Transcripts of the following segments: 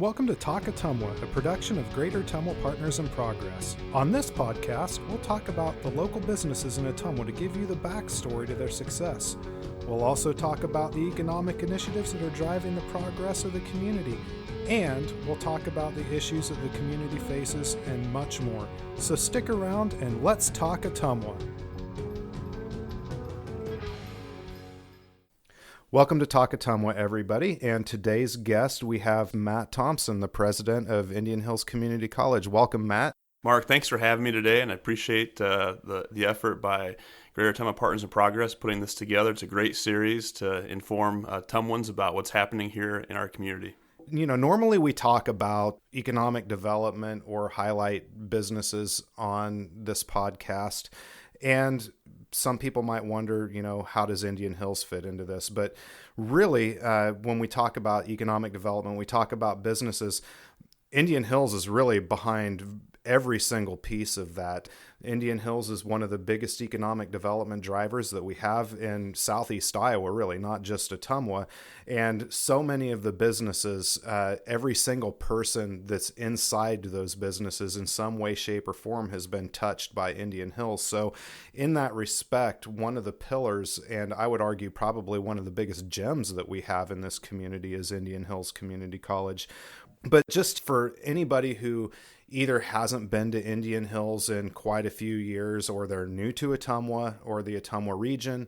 Welcome to Talk Ottumwa, a production of Greater Ottumwa Partners in Progress. On this podcast, we'll talk about the local businesses in Ottumwa to give you the backstory to their success. We'll also talk about the economic initiatives that are driving the progress of the community, and we'll talk about the issues that the community faces and much more. So stick around and let's talk Ottumwa. Welcome to Talk Ottumwa, everybody, and today's guest, we have Matt Thompson, the president of Indian Hills Community College. Welcome, Matt. Mark, thanks for having me today, and I appreciate the effort by Greater Ottumwa Partners in Progress putting this together. It's a great series to inform Ottumwans about what's happening here in our community. You know, normally we talk about economic development or highlight businesses on this podcast, and some people might wonder, you know, how does Indian Hills fit into this? But really, when we talk about economic development, we talk about businesses, Indian Hills is really behind every single piece of that. Indian Hills is one of the biggest economic development drivers that we have in Southeast Iowa, really, not just Ottumwa. And so many of the businesses, every single person that's inside those businesses in some way, shape, or form has been touched by Indian Hills. So in that respect, one of the pillars, and I would argue probably one of the biggest gems that we have in this community is Indian Hills Community College. But just for anybody who either hasn't been to Indian Hills in quite a few years, or they're new to Ottumwa or the Ottumwa region,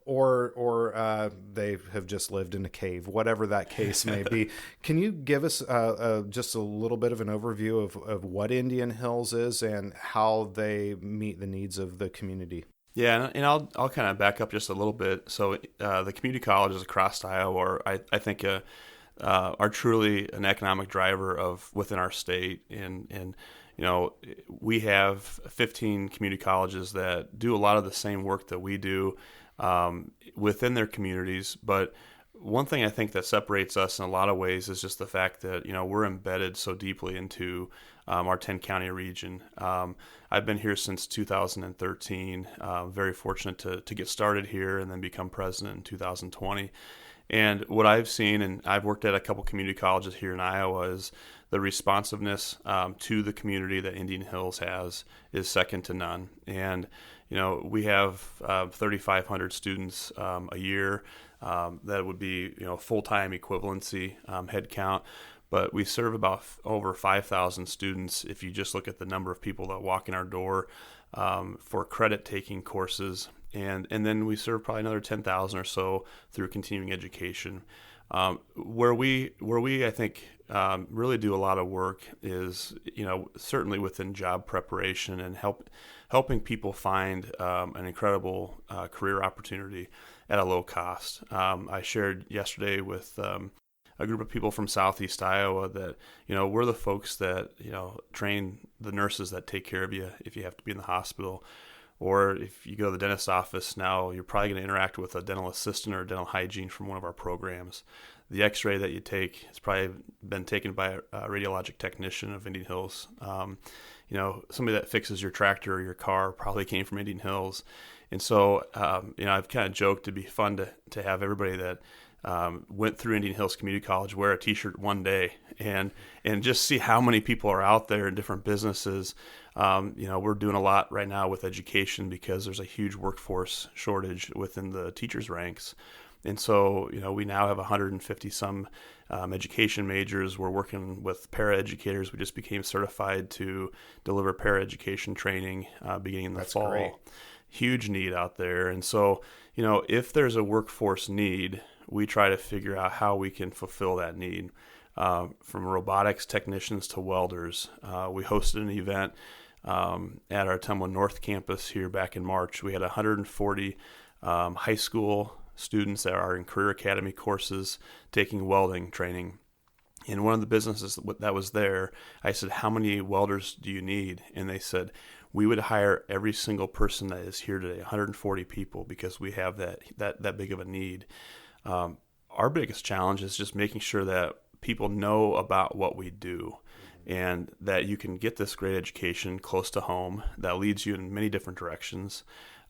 or they have just lived in a cave, whatever that case may be. Can you give us just a little bit of an overview of what Indian Hills is and how they meet the needs of the community? Yeah, and I'll kind of back up just a little bit. So the community colleges across Iowa I think are truly an economic driver of within our state, and you know, we have 15 community colleges that do a lot of the same work that we do within their communities. But one thing I think that separates us in a lot of ways is just the fact that, you know, we're embedded so deeply into our 10-county region. I've been here since 2013, very fortunate to get started here and then become president in 2020. And what I've seen, and I've worked at a couple community colleges here in Iowa, is the responsiveness to the community that Indian Hills has is second to none. And, you know, we have 3,500 students a year. That would be, you know, full-time equivalency head count. But we serve about over 5,000 students if you just look at the number of people that walk in our door for credit-taking courses. And then we serve probably another 10,000 or so through continuing education. Where we I think really do a lot of work is, you know, certainly within job preparation and helping people find an incredible career opportunity at a low cost. I shared yesterday with a group of people from Southeast Iowa that, you know, we're the folks that, you know, train the nurses that take care of you if you have to be in the hospital. Or if you go to the dentist's office now, you're probably going to interact with a dental assistant or dental hygiene from one of our programs. The x-ray that you take has probably been taken by a radiologic technician of Indian Hills. You know, somebody that fixes your tractor or your car probably came from Indian Hills. And so, you know, I've kind of joked it'd be fun to have everybody that went through Indian Hills Community College wear a t-shirt one day and just see how many people are out there in different businesses. You know, we're doing a lot right now with education because there's a huge workforce shortage within the teachers' ranks. And so, you know, we now have 150 some education majors. We're working with paraeducators. We just became certified to deliver paraeducation training beginning in the fall. Great. Huge need out there. And so, you know, if there's a workforce need, we try to figure out how we can fulfill that need. From robotics technicians to welders. We hosted an event at our Ottumwa North campus here back in March. We had 140 high school students that are in career academy courses taking welding training. And one of the businesses that was there, I said, how many welders do you need? And they said, we would hire every single person that is here today, 140 people, because we have that big of a need. Our biggest challenge is just making sure that people know about what we do and that you can get this great education close to home that leads you in many different directions,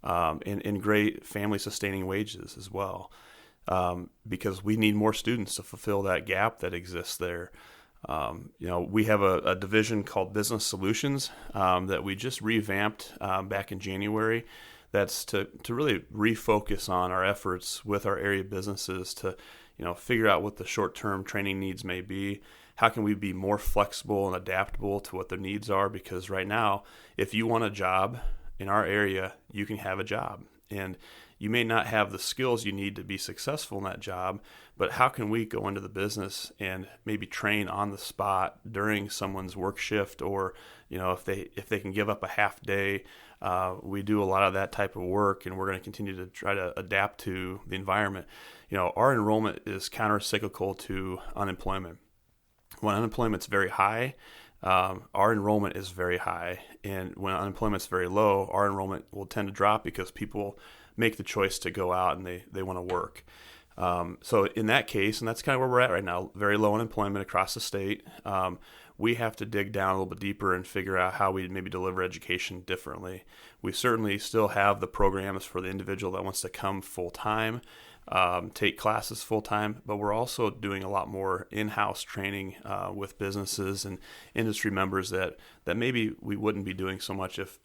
and great family sustaining wages as well, because we need more students to fulfill that gap that exists there. We have a division called Business Solutions that we just revamped back in January. That's to really refocus on our efforts with our area businesses to, figure out what the short-term training needs may be. How can we be more flexible and adaptable to what their needs are? Because right now, if you want a job in our area, you can have a job. And you may not have the skills you need to be successful in that job, but how can we go into the business and maybe train on the spot during someone's work shift, or if they can give up a half day? We do a lot of that type of work, and we're going to continue to try to adapt to the environment. Our enrollment is counter-cyclical to unemployment. When unemployment's very high, our enrollment is very high, and when unemployment's very low, our enrollment will tend to drop because people make the choice to go out and they want to work. So in that case, and that's kind of where we're at right now, very low unemployment across the state, we have to dig down a little bit deeper and figure out how we maybe deliver education differently. We certainly still have the programs for the individual that wants to come full-time, take classes full-time, but we're also doing a lot more in-house training with businesses and industry members that maybe we wouldn't be doing so much if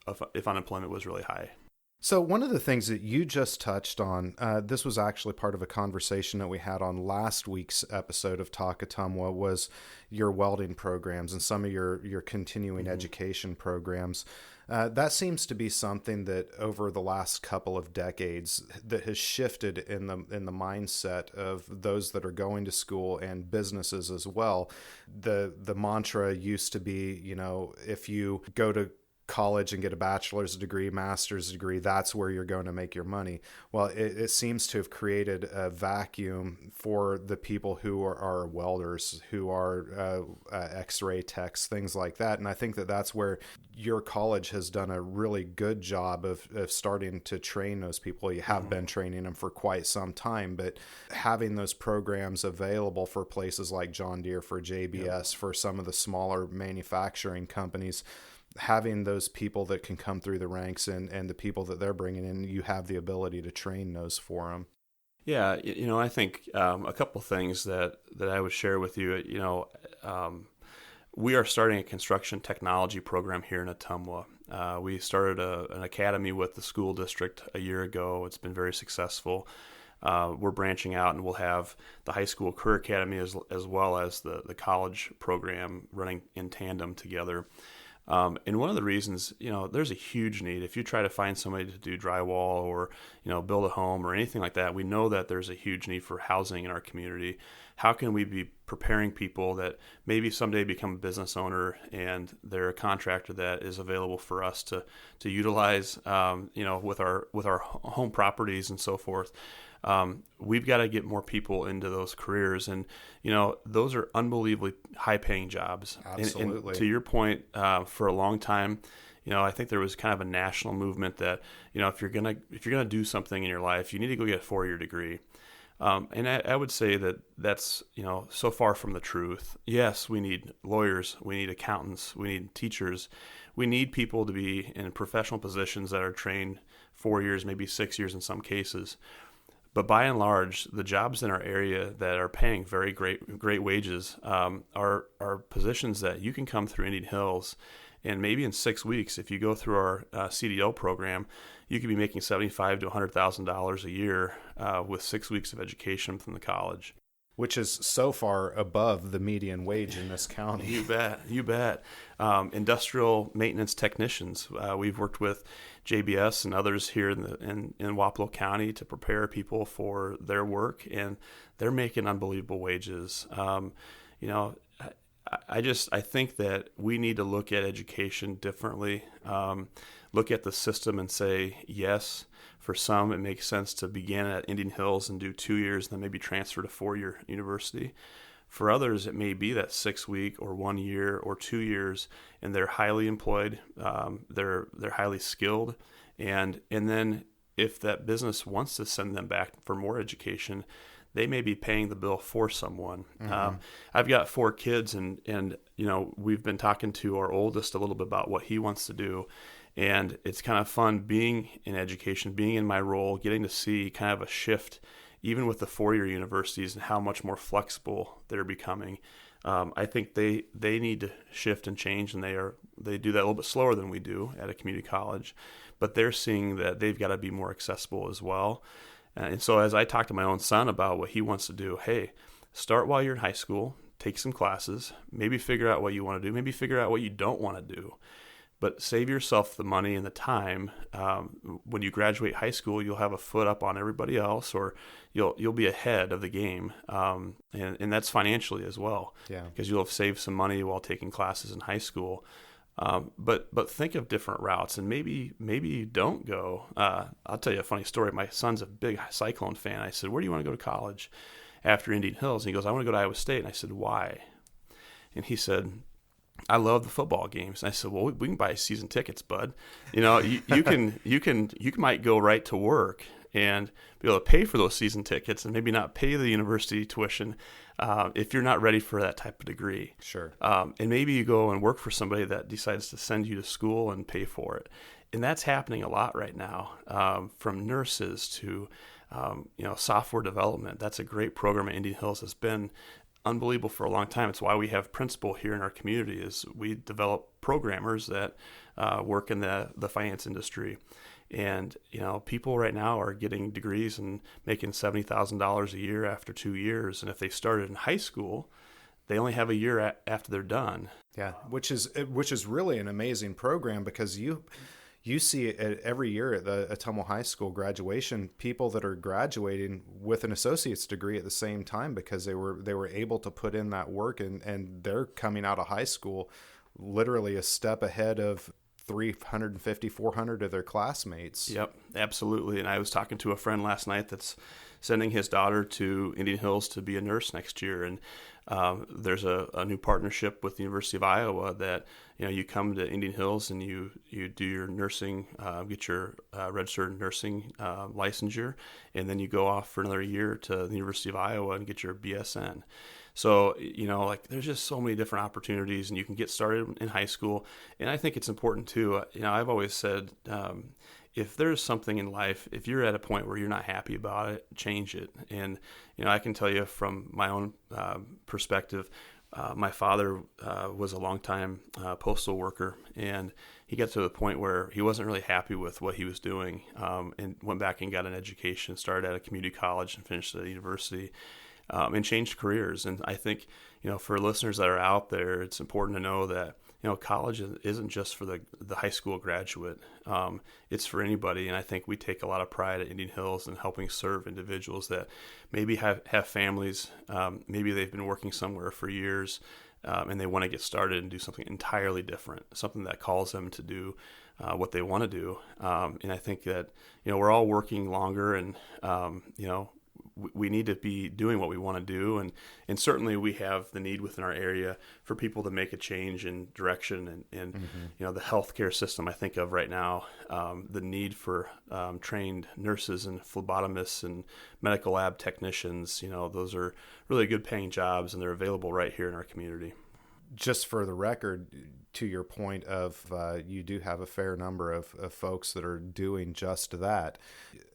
unemployment was really high. So one of the things that you just touched on, this was actually part of a conversation that we had on last week's episode of Talk Ottumwa, was your welding programs and some of your continuing education programs. That seems to be something that over the last couple of decades that has shifted in the mindset of those that are going to school and businesses as well. The mantra used to be, if you go to college and get a bachelor's degree, master's degree, that's where you're going to make your money. Well, it seems to have created a vacuum for the people who are welders, who are x-ray techs, things like that. And I think that that's where your college has done a really good job of starting to train those people. You have been training them for quite some time, but having those programs available for places like John Deere, for JBS, for some of the smaller manufacturing companies, having those people that can come through the ranks and the people that they're bringing in, you have the ability to train those for them. Yeah, I think a couple things that I would share with you. We are starting a construction technology program here in Ottumwa. We started an academy with the school district a year ago. It's been very successful. We're branching out, and we'll have the high school career academy as well as the college program running in tandem together. And one of the reasons, there's a huge need. If you try to find somebody to do drywall or, build a home or anything like that, we know that there's a huge need for housing in our community. How can we be preparing people that maybe someday become a business owner and they're a contractor that is available for us to utilize, with our home properties and so forth? We've got to get more people into those careers, and those are unbelievably high-paying jobs. Absolutely. And to your point, for a long time, I think there was kind of a national movement that if you're gonna do something in your life, you need to go get a 4-year degree. And I would say that's so far from the truth. Yes, we need lawyers, we need accountants, we need teachers, we need people to be in professional positions that are trained 4 years, maybe 6 years in some cases. But by and large, the jobs in our area that are paying very great wages are positions that you can come through Indian Hills, and maybe in 6 weeks, if you go through our CDL program, you could be making $75,000 to $100,000 a year with 6 weeks of education from the college. Which is so far above the median wage in this county. You bet. Industrial maintenance technicians. We've worked with JBS and others here in Wapello County to prepare people for their work, and they're making unbelievable wages. I think that we need to look at education differently. Look at the system and say, yes, for some it makes sense to begin at Indian Hills and do 2 years and then maybe transfer to 4-year university. For others, it may be that 6 week or 1 year or 2 years, and they're highly employed, they're highly skilled, and then if that business wants to send them back for more education, they may be paying the bill for someone. I've got 4 kids, and we've been talking to our oldest a little bit about what he wants to do. And it's kind of fun being in education, being in my role, getting to see kind of a shift, even with the 4-year universities, and how much more flexible they're becoming. I think they need to shift and change, and they do that a little bit slower than we do at a community college, but they're seeing that they've got to be more accessible as well. And so as I talk to my own son about what he wants to do, hey, start while you're in high school, take some classes, maybe figure out what you want to do, maybe figure out what you don't want to do. But save yourself the money and the time. When you graduate high school, you'll have a foot up on everybody else, or you'll be ahead of the game, and that's financially as well. Yeah. Because you'll have saved some money while taking classes in high school. But think of different routes, and maybe you don't go. I'll tell you a funny story. My son's a big Cyclone fan. I said, "Where do you want to go to college after Indian Hills?" And he goes, "I want to go to Iowa State." And I said, "Why?" And he said, "I love the football games." And I said, "Well, we can buy season tickets, bud. You know, you might go right to work and be able to pay for those season tickets, and maybe not pay the university tuition if you're not ready for that type of degree. Sure. And maybe you go and work for somebody that decides to send you to school and pay for it." And that's happening a lot right now, from nurses to software development. That's a great program at Indian Hills. Has been unbelievable for a long time. It's why we have principal here in our community. Is we develop programmers that work in the finance industry, and people right now are getting degrees and making $70,000 a year after 2 years. And if they started in high school, they only have a year after they're done. Yeah, which is really an amazing program, because you see it every year at the Ottumwa High School graduation, people that are graduating with an associate's degree at the same time, because they were able to put in that work, and they're coming out of high school literally a step ahead of 350, 400 of their classmates. Yep, absolutely. And I was talking to a friend last night that's sending his daughter to Indian Hills to be a nurse next year. And there's a new partnership with the University of Iowa that, you come to Indian Hills and you do your nursing, get your registered nursing licensure, and then you go off for another year to the University of Iowa and get your BSN. So, there's just so many different opportunities, and you can get started in high school. And I think it's important too. I've always said, if there's something in life, if you're at a point where you're not happy about it, change it. And, I can tell you from my own perspective, my father was a longtime postal worker, and he got to the point where he wasn't really happy with what he was doing, and went back and got an education, started at a community college and finished at a university. And changed careers. And I think, for listeners that are out there, it's important to know that, college isn't just for the high school graduate. It's for anybody. And I think we take a lot of pride at Indian Hills in helping serve individuals that maybe have families. Maybe they've been working somewhere for years, and they want to get started and do something entirely different, something that calls them to do what they want to do. And I think that, we're all working longer, and, we need to be doing what we want to do. And certainly we have the need within our area for people to make a change in direction. And Mm-hmm. The healthcare system I think of right now, the need for trained nurses and phlebotomists and medical lab technicians, those are really good paying jobs, and they're available right here in our community. Just for the record, to your point of you do have a fair number of folks that are doing just that.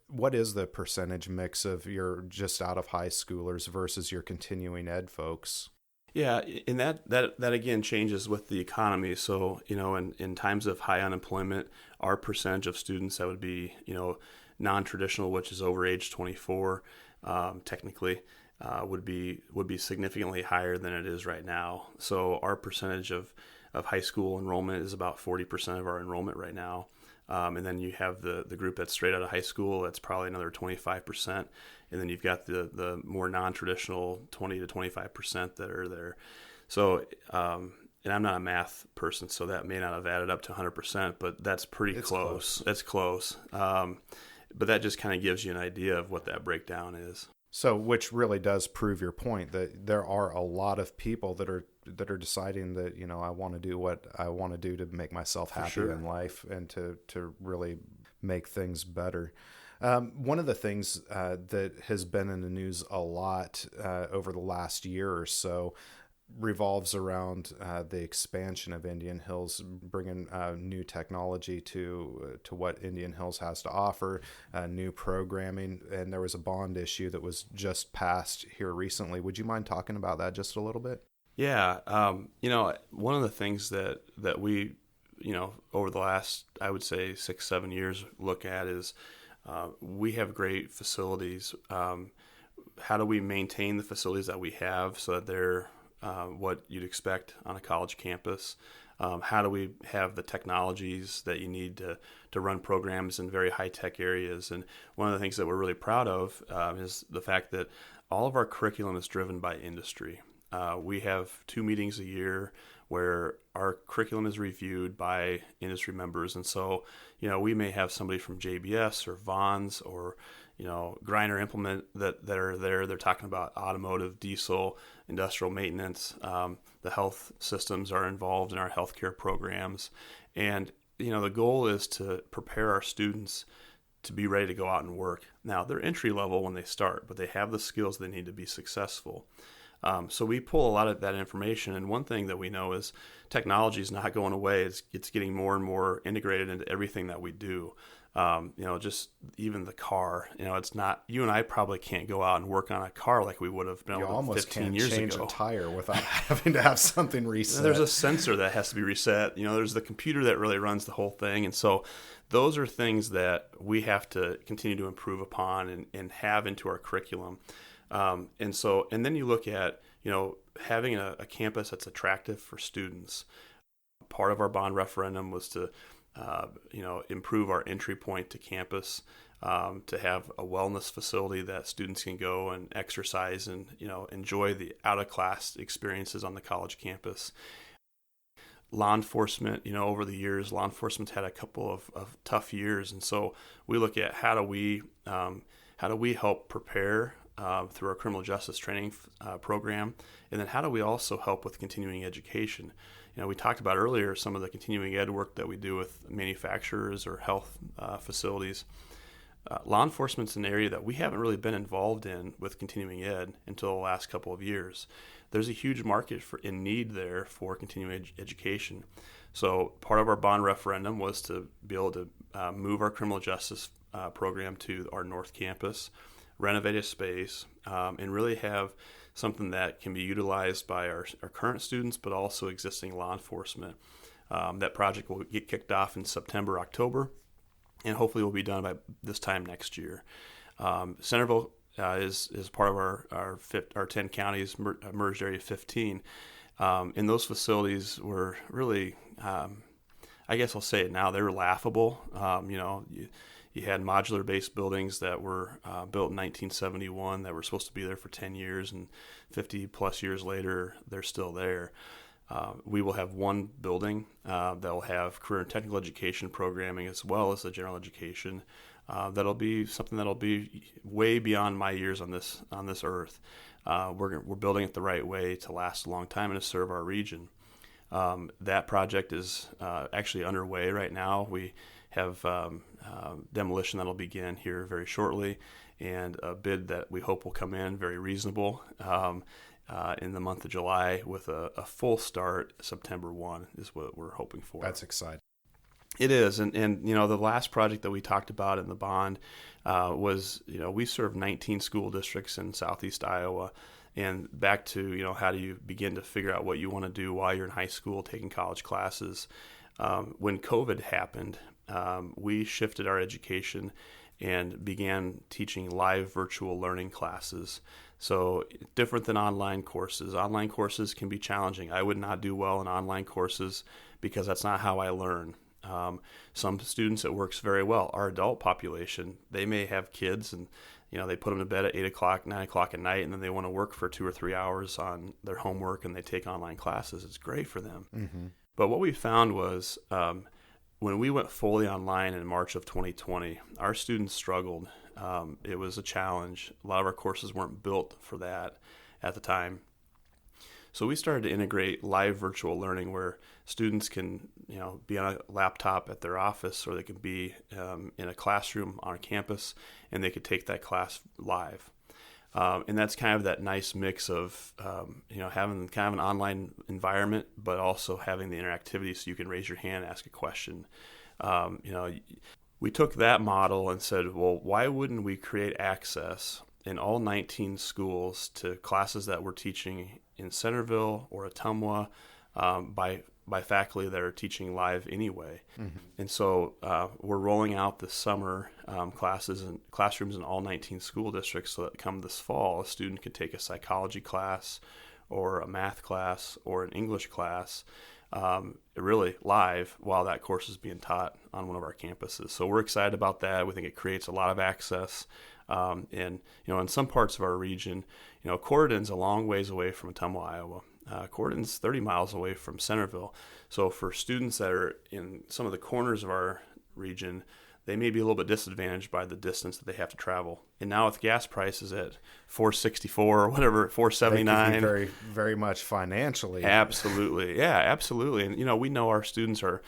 What is the percentage mix of your just out of high schoolers versus your continuing ed folks? Yeah, and that again changes with the economy. So, in times of high unemployment, our percentage of students that would be, non-traditional, which is over age 24, technically, would be significantly higher than it is right now. So our percentage of high school enrollment is about 40% of our enrollment right now. And then you have the group that's straight out of high school, that's probably another 25%. And then you've got the more non-traditional 20 to 25% that are there. So, and I'm not a math person, so that may not have added up to 100%, but that's pretty close. That's close. But that just kind of gives you an idea of what that breakdown is. So, which really does prove your point that there are a lot of people that are deciding that, I want to do what I want to do to make myself happy in life and to really make things better. One of the things that has been in the news a lot over the last year or so revolves around the expansion of Indian Hills, bringing new technology to what Indian Hills has to offer, new programming, and there was a bond issue that was just passed here recently. Would you mind talking about that just a little bit? Yeah, one of the things that we, over the last, I would say 6, 7 years look at is we have great facilities. How do we maintain the facilities that we have so that they're what you'd expect on a college campus? How do we have the technologies that you need to run programs in very high-tech areas? And one of the things that we're really proud of is the fact that all of our curriculum is driven by industry. We have 2 meetings a year where our curriculum is reviewed by industry members. And so, we may have somebody from JBS or Vaughn's or, Griner Implement that are there. They're talking about automotive, diesel, industrial maintenance. The health systems are involved in our healthcare programs. And, the goal is to prepare our students to be ready to go out and work. Now, they're entry level when they start, but they have the skills they need to be successful. So we pull a lot of that information, and one thing that we know is technology is not going away. It's getting more and more integrated into everything that we do. Just even the car. It's not. You and I probably can't go out and work on a car like we would have been able to 15 years ago. You almost can't change a tire without having to have something reset. There's a sensor that has to be reset. There's the computer that really runs the whole thing, and so those are things that we have to continue to improve upon and have into our curriculum. And then you look at, having a campus that's attractive for students. Part of our bond referendum was to, improve our entry point to campus, to have a wellness facility that students can go and exercise and, enjoy the out-of-class experiences on the college campus. Law enforcement, over the years, law enforcement's had a couple of tough years. And so we look at how do we help prepare through our criminal justice training program, and then how do we also help with continuing education? We talked about earlier some of the continuing ed work that we do with manufacturers or health facilities. Law enforcement's an area that we haven't really been involved in with continuing ed until the last couple of years. There's a huge market in need there for continuing education. So part of our bond referendum was to be able to move our criminal justice program to our North Campus, renovate a space, and really have something that can be utilized by our current students, but also existing law enforcement. That project will get kicked off in September, October, and hopefully will be done by this time next year. Centerville is part of our 10 counties, merged area 15. And those facilities were really, I guess I'll say it now, they were laughable. You had modular-based buildings that were built in 1971 that were supposed to be there for 10 years, and 50-plus years later, they're still there. We will have one building that will have career and technical education programming as well as the general education. That'll be something that'll be way beyond my years on this earth. We're building it the right way to last a long time and to serve our region. That project is actually underway right now. We have demolition that'll begin here very shortly, and a bid that we hope will come in very reasonable in the month of July with a full start September 1 is what we're hoping for. That's exciting. It is, and the last project that we talked about in the bond was, we serve 19 school districts in southeast Iowa, and back to, how do you begin to figure out what you want to do while you're in high school taking college classes. When COVID happened, we shifted our education and began teaching live virtual learning classes. So different than online courses. Online courses can be challenging. I would not do well in online courses because that's not how I learn. Some students, it works very well. Our adult population, they may have kids and they put them to bed at 8 o'clock, 9 o'clock at night, and then they want to work for 2 or 3 hours on their homework and they take online classes. It's great for them. Mm-hmm. But what we found was when we went fully online in March of 2020, our students struggled. It was a challenge. A lot of our courses weren't built for that at the time. So we started to integrate live virtual learning where students can, be on a laptop at their office, or they can be in a classroom on a campus, and they could take that class live. And that's kind of that nice mix of, having kind of an online environment, but also having the interactivity so you can raise your hand, ask a question. We took that model and said, well, why wouldn't we create access in all 19 schools to classes that we're teaching in Centerville or Ottumwa by faculty that are teaching live anyway. Mm-hmm. And so we're rolling out this summer classes and classrooms in all 19 school districts so that come this fall, a student can take a psychology class or a math class or an English class really live while that course is being taught on one of our campuses. So we're excited about that. We think it creates a lot of access. And, in some parts of our region, Corridon's a long ways away from Ottumwa, Iowa. Corridon's 30 miles away from Centerville. So for students that are in some of the corners of our region, they may be a little bit disadvantaged by the distance that they have to travel. And now with gas prices at $4.64 or whatever, $4.79, they could be very, very much financially. Absolutely, yeah, absolutely. And we know our students are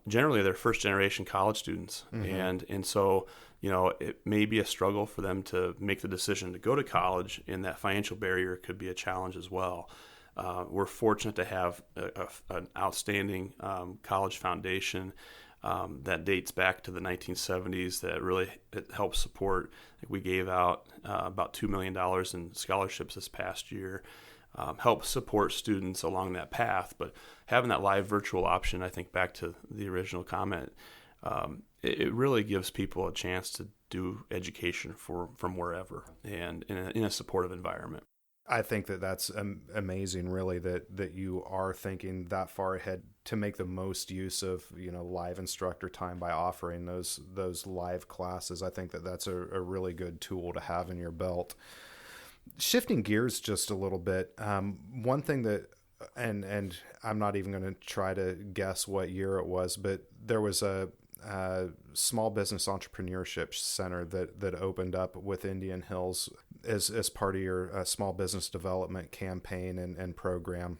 generally they're first generation college students, mm-hmm. and so it may be a struggle for them to make the decision to go to college, and that financial barrier could be a challenge as well. We're fortunate to have an outstanding college foundation that dates back to the 1970s that really helps support. We gave out about $2 million in scholarships this past year, help support students along that path. But having that live virtual option, I think back to the original comment, it really gives people a chance to do education from wherever and in a supportive environment. I think that's amazing, really, that you are thinking that far ahead to make the most use of live instructor time by offering those live classes. I think that's a really good tool to have in your belt. Shifting gears just a little bit, one thing that, and I'm not even going to try to guess what year it was, but there was a small business entrepreneurship center that opened up with Indian Hills as part of your small business development campaign and program.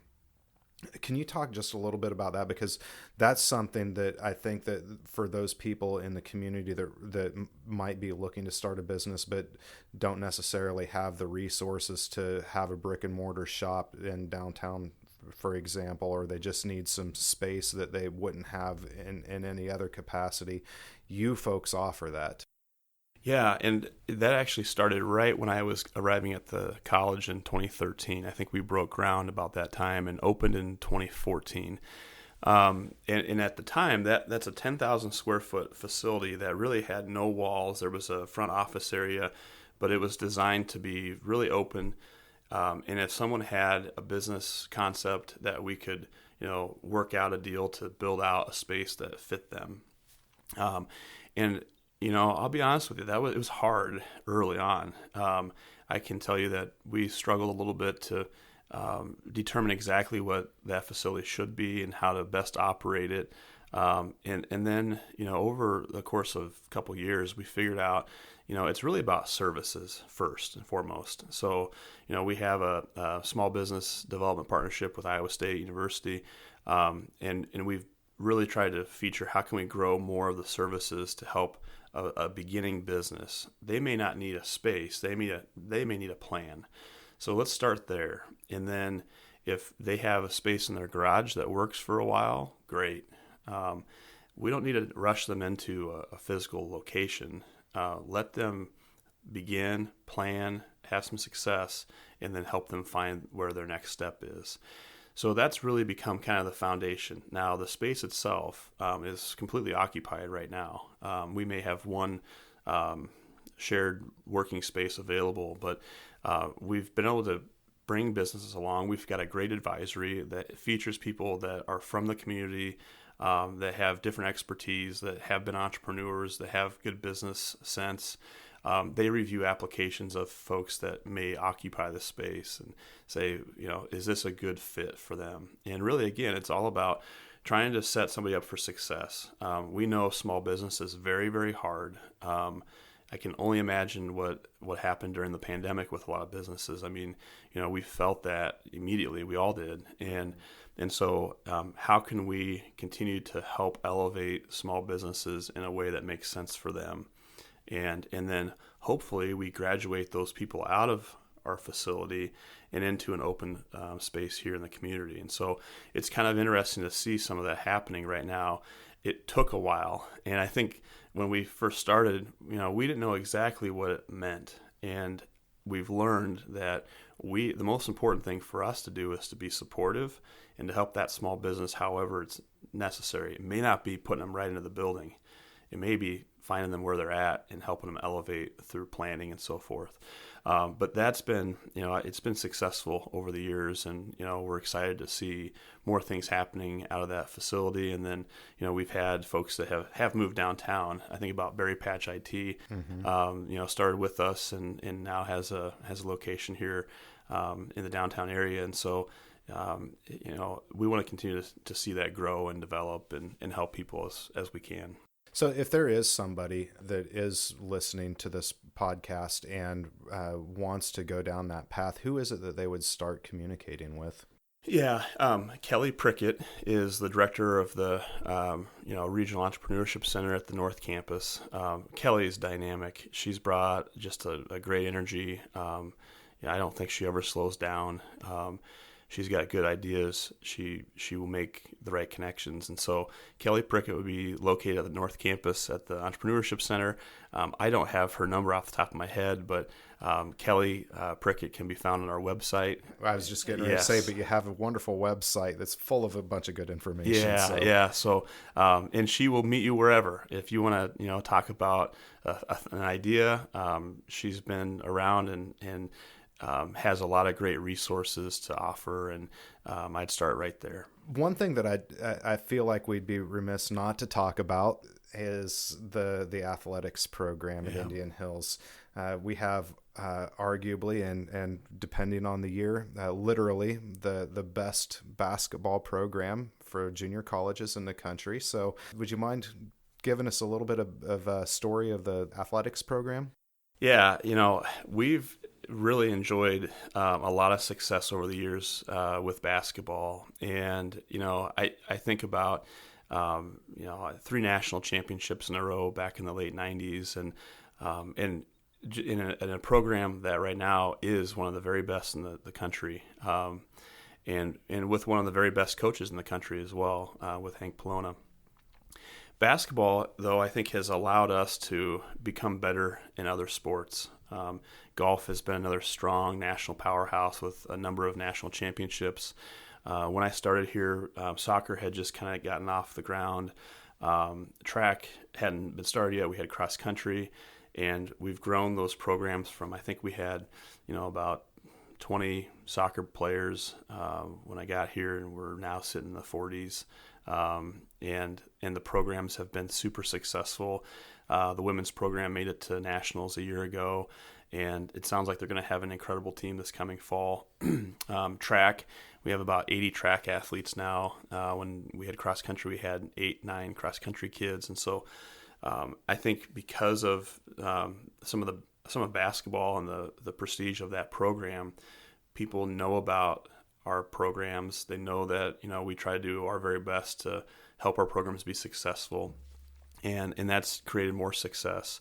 Can you talk just a little bit about that? Because that's something that I think that for those people in the community that might be looking to start a business but don't necessarily have the resources to have a brick and mortar shop in downtown, for example, or they just need some space that they wouldn't have in any other capacity, you folks offer that. Yeah, and that actually started right when I was arriving at the college in 2013. I think we broke ground about that time and opened in 2014. And at the time, that's a 10,000 square foot facility that really had no walls. There was a front office area, but it was designed to be really open. And if someone had a business concept that we could, work out a deal to build out a space that fit them. I'll be honest with you, it was hard early on. I can tell you that we struggled a little bit to determine exactly what that facility should be and how to best operate it. And then, over the course of a couple of years, we figured out, it's really about services first and foremost. So, we have a small business development partnership with Iowa State University, and we've really tried to feature how can we grow more of the services to help a beginning business. They may not need a space. They may need a plan. So let's start there. And then if they have a space in their garage that works for a while, great. We don't need to rush them into a physical location. Let them begin, plan, have some success, and then help them find where their next step is. So that's really become kind of the foundation. Now, the space itself is completely occupied right now. We may have one shared working space available, but we've been able to bring businesses along. We've got a great advisory that features people that are from the community, that have different expertise, that have been entrepreneurs, that have good business sense. They review applications of folks that may occupy the space and say, is this a good fit for them? And really, again, it's all about trying to set somebody up for success. We know small business is very, very hard. I can only imagine what happened during the pandemic with a lot of businesses. I mean, we felt that immediately. We all did. And so how can we continue to help elevate small businesses in a way that makes sense for them? And then hopefully we graduate those people out of our facility and into an open space here in the community. And so it's kind of interesting to see some of that happening right now. It took a while. And I think when we first started, we didn't know exactly what it meant. And we've learned that the most important thing for us to do is to be supportive and to help that small business however it's necessary. It may not be putting them right into the building. It may be finding them where they're at and helping them elevate through planning and so forth. But that's been, it's been successful over the years, and, we're excited to see more things happening out of that facility. And then, we've had folks that have moved downtown. I think about Berry Patch IT, started with us and now has a location here in the downtown area. And so, we want to continue to see that grow and develop and help people as we can. So if there is somebody that is listening to this podcast and wants to go down that path, who is it that they would start communicating with? Yeah, Kelly Prickett is the director of the Regional Entrepreneurship Center at the North Campus. Kelly is dynamic. She's brought just a great energy. I don't think she ever slows down. She's got good ideas. She will make the right connections. And so Kelly Prickett would be located at the North Campus at the Entrepreneurship Center. I don't have her number off the top of my head, but Kelly Prickett can be found on our website. I was just getting ready to say, but you have a wonderful website that's full of a bunch of good information. Yeah. So, and she will meet you wherever. If you want to, talk about an idea, she's been around and has a lot of great resources to offer, and I'd start right there. One thing that I feel like we'd be remiss not to talk about is the athletics program at Indian Hills. We have arguably, and depending on the year, literally the best basketball program for junior colleges in the country. So would you mind giving us a little bit of a story of the athletics program? Yeah, we've really enjoyed a lot of success over the years with basketball. And, I think about, 3 national championships in a row back in the late 90s. And in a program that right now is one of the very best in the country. And with one of the very best coaches in the country as well, with Hank Polona. Basketball, though, I think has allowed us to become better in other sports. Golf has been another strong national powerhouse with a number of national championships. When I started here, soccer had just kind of gotten off the ground. Track hadn't been started yet. We had cross country, and we've grown those programs from, I think we had, about 20 soccer players when I got here, and we're now sitting in the 40s. And the programs have been super successful. The women's program made it to nationals a year ago, and it sounds like they're going to have an incredible team this coming fall. Track, we have about 80 track athletes now. When we had cross country, we had 8-9 cross country kids, and so I think because of some of basketball and the prestige of that program, people know about our programs. They know that we try to do our very best to help our programs be successful, and that's created more success.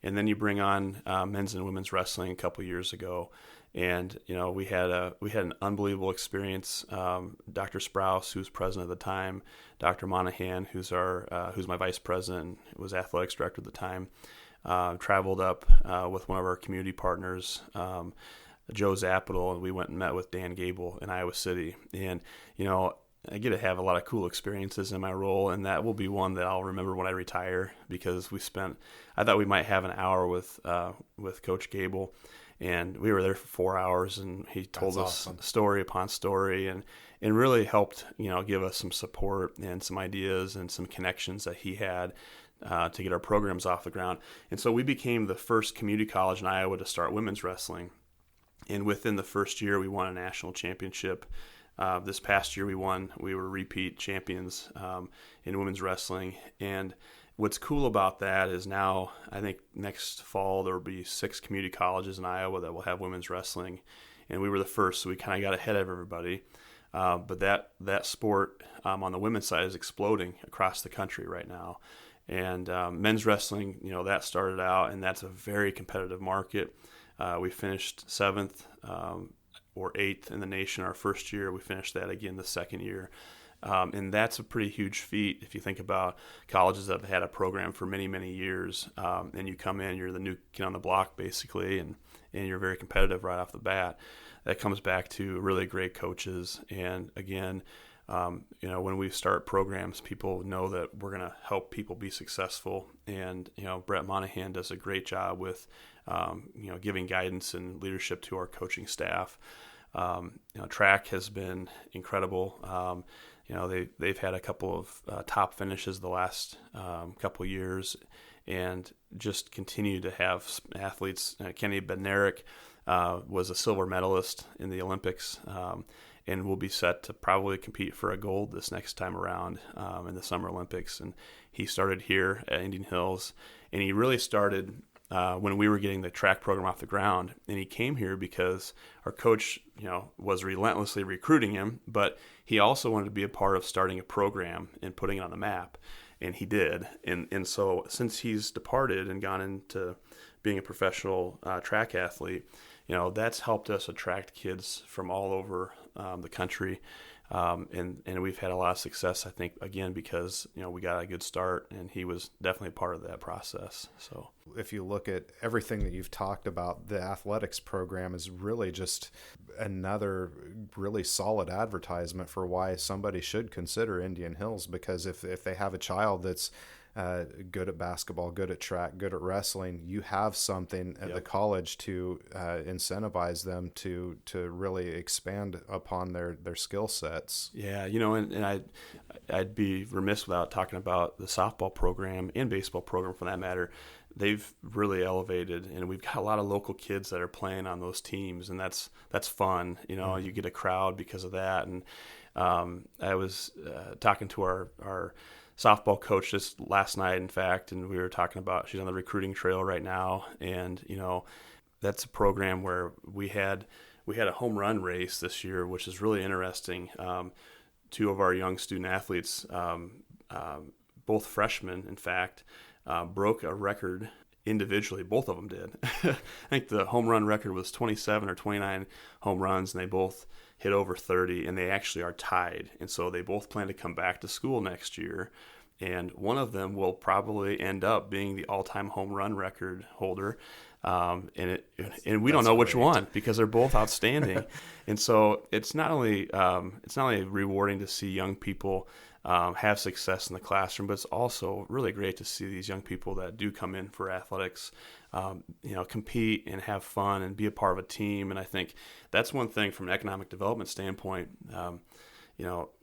And then you bring on men's and women's wrestling a couple years ago, and we had an unbelievable experience. Dr. Sprouse, who's president at the time, Dr. Monahan, who's my vice president, was athletics director at the time, traveled up with one of our community partners, Joe Zapital, and we went and met with Dan Gable in Iowa City. And, I get to have a lot of cool experiences in my role, and that will be one that I'll remember when I retire, because I thought we might have an hour with Coach Gable, and we were there for 4 hours, and he told us story upon story and really helped, give us some support and some ideas and some connections that he had to get our programs off the ground. And so we became the first community college in Iowa to start women's wrestling. And within the first year, we won a national championship. This past year, we were repeat champions in women's wrestling. And what's cool about that is now, I think next fall, there will be 6 community colleges in Iowa that will have women's wrestling. And we were the first, so we kind of got ahead of everybody. But that sport on the women's side is exploding across the country right now. And men's wrestling, that started out, and that's a very competitive market. We finished 7th or 8th in the nation our first year. We finished that again the second year. And that's a pretty huge feat if you think about colleges that have had a program for many, many years. And you come in, you're the new kid on the block basically, and you're very competitive right off the bat. That comes back to really great coaches. And again, when we start programs, people know that we're going to help people be successful. And, Brett Monahan does a great job with, giving guidance and leadership to our coaching staff. Track has been incredible. They've had a couple of top finishes the last couple years, and just continue to have athletes. Kenny Bednarik was a silver medalist in the Olympics, and will be set to probably compete for a gold this next time around in the Summer Olympics. And he started here at Indian Hills, and he really started when we were getting the track program off the ground. And he came here because our coach, was relentlessly recruiting him, but he also wanted to be a part of starting a program and putting it on the map. And he did. And so since he's departed and gone into being a professional track athlete, that's helped us attract kids from all over the country. And we've had a lot of success, I think, again, because, we got a good start, and he was definitely part of that process. So if you look at everything that you've talked about, the athletics program is really just another really solid advertisement for why somebody should consider Indian Hills, because if they have a child that's good at basketball, good at track, good at wrestling, you have something at the college to incentivize them to really expand upon their skill sets. Yeah, and I'd be remiss without talking about the softball program and baseball program for that matter. They've really elevated, and we've got a lot of local kids that are playing on those teams, and that's fun. You get a crowd because of that. And I was talking to our softball coach just last night, in fact, and we were talking about, she's on the recruiting trail right now, and that's a program where we had a home run race this year, which is really interesting. Two of our young student athletes, both freshmen, in fact, broke a record individually. Both of them did. I think the home run record was 27 or 29 home runs, and they both hit over 30, and they actually are tied. And so they both plan to come back to school next year, and one of them will probably end up being the all-time home run record holder. And we don't know which one, because they're both outstanding. And so it's not only rewarding to see young people have success in the classroom, but it's also really great to see these young people that do come in for athletics, compete and have fun and be a part of a team. And I think that's one thing from an economic development standpoint.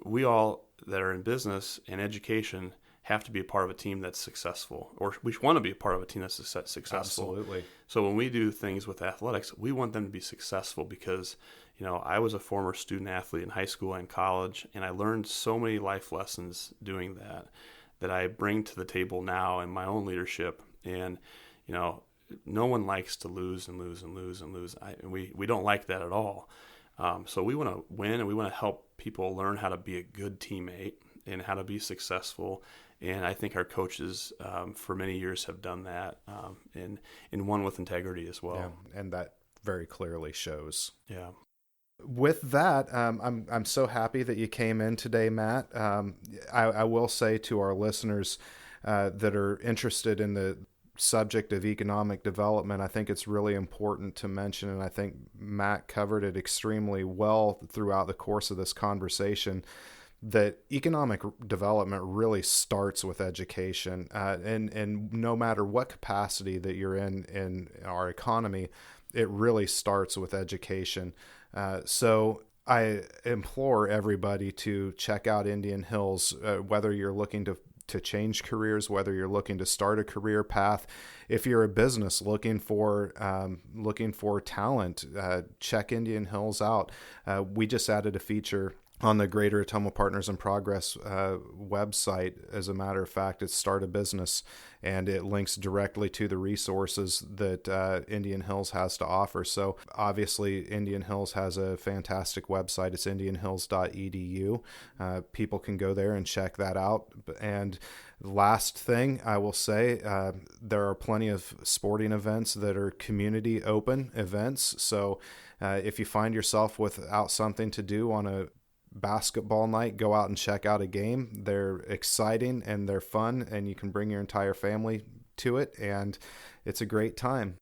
We all that are in business and education have to be a part of a team that's successful, or we want to be a part of a team that's successful. Absolutely. So when we do things with athletics, we want them to be successful, because I was a former student athlete in high school and college, and I learned so many life lessons doing that I bring to the table now in my own leadership. And no one likes to lose and lose and lose and lose. We don't like that at all. So we want to win, and we want to help people learn how to be a good teammate and how to be successful. And I think our coaches for many years have done that, and won with integrity as well. Yeah, and that very clearly shows. Yeah. With that, I'm so happy that you came in today, Matt. I will say to our listeners that are interested in the subject of economic development, I think it's really important to mention, and I think Matt covered it extremely well throughout the course of this conversation, that economic development really starts with education, and no matter what capacity that you're in our economy, it really starts with education. So I implore everybody to check out Indian Hills, whether you're looking to change careers, whether you're looking to start a career path. If you're a business looking for talent, check Indian Hills out. We just added a feature on the Greater Ottumwa Partners in Progress website. As a matter of fact, it's Start a Business, and it links directly to the resources that Indian Hills has to offer. So obviously, Indian Hills has a fantastic website. It's indianhills.edu. People can go there and check that out. And last thing I will say, there are plenty of sporting events that are community open events. So if you find yourself without something to do on a basketball night, go out and check out a game. They're exciting and they're fun, and you can bring your entire family to it, and it's a great time.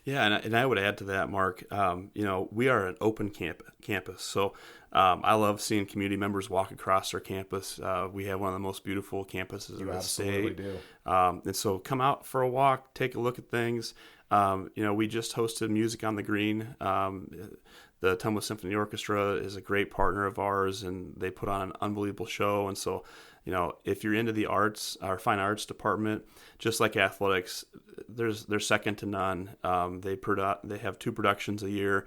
Yeah, and I would add to that, Mark. We are an open campus, so I love seeing community members walk across our campus. We have one of the most beautiful campuses in the state. Do. And so come out for a walk, take a look at things. We just hosted Music on the Green. The Ottumwa Symphony Orchestra is a great partner of ours, and they put on an unbelievable show. And so, if you're into the arts, our fine arts department, just like athletics, they're second to none. They have 2 productions a year,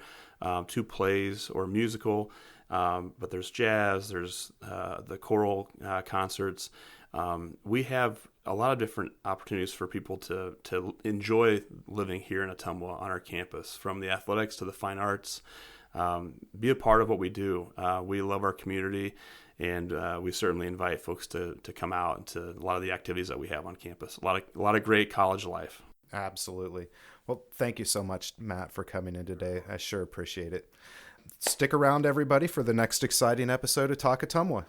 2 plays or musical, but there's jazz, there's the choral concerts. We have a lot of different opportunities for people to enjoy living here in Ottumwa on our campus, from the athletics to the fine arts. Be a part of what we do. We love our community, and we certainly invite folks to come out to a lot of the activities that we have on campus. A lot of great college life. Absolutely. Well, thank you so much, Matt, for coming in today. I sure appreciate it. Stick around, everybody, for the next exciting episode of Talk Ottumwa.